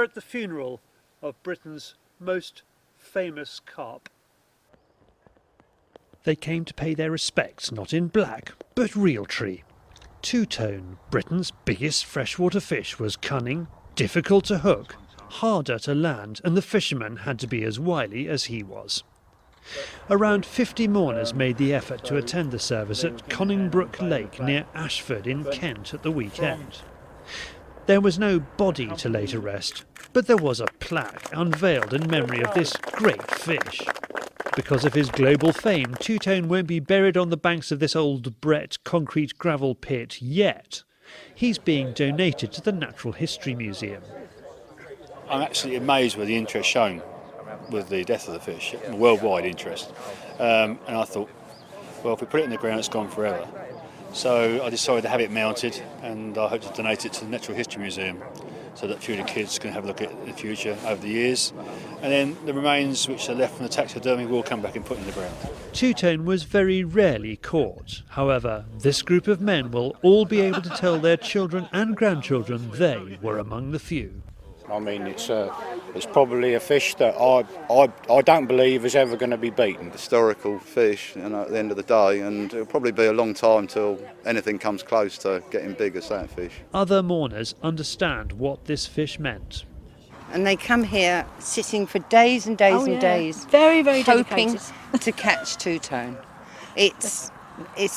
at the funeral of Britain's most famous carp. They came to pay their respects not in black, but realtree. Two-tone, Britain's biggest freshwater fish, was cunning, difficult to hook, harder to land, and the fishermen had to be as wily as he was. Around 50 mourners made the effort to attend the service at Conningbrook Lake near Ashford in Kent at the weekend. There was no body to lay to rest, but there was a plaque unveiled in memory of this great fish. Because of his global fame, Two-Tone won't be buried on the banks of this old Brett concrete gravel pit yet. He's being donated to the Natural History Museum. I'm absolutely amazed with the interest shown with the death of the fish, worldwide interest. And I thought, well, if we put it in the ground, it's gone forever. So I decided to have it mounted, and I hope to donate it to the Natural History Museum so that future kids can have a look at it in the future over the years. And then the remains which are left from the taxidermy will come back and put in the ground. Two-Tone was very rarely caught. However, this group of men will all be able to tell their children and grandchildren they were among the few. I mean, it's probably a fish that I don't believe is ever going to be beaten. Historical fish, at the end of the day, and it'll probably be a long time till anything comes close to getting big as that fish. Other mourners understand what this fish meant. And they come here sitting for days and days and days, very, very hoping dedicated. to catch Two-Tone. It's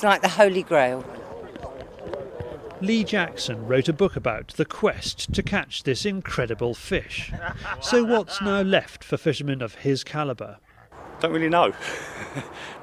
like the Holy Grail. Lee Jackson wrote a book about the quest to catch this incredible fish. So what's now left for fishermen of his calibre? Don't really know.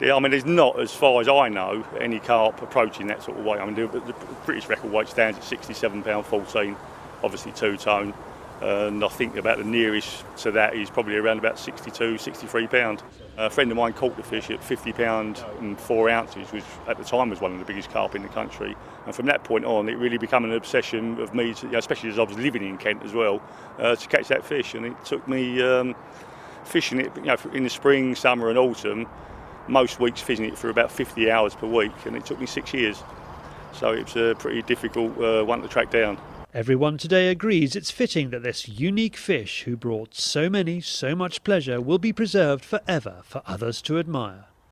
I mean, there's not, as far as I know, any carp approaching that sort of weight. I mean, the British record weight stands at £67.14, obviously two-tone. And I think about the nearest to that is probably around about £62, £63. A friend of mine caught the fish at £50 and 4 ounces, which at the time was one of the biggest carp in the country. And from that point on, it really became an obsession of me, especially as I was living in Kent as well, to catch that fish. And it took me fishing it, in the spring, summer and autumn, most weeks fishing it for about 50 hours per week, and it took me 6 years. So it's a pretty difficult one to track down. Everyone today agrees it's fitting that this unique fish who brought so much pleasure will be preserved forever for others to admire.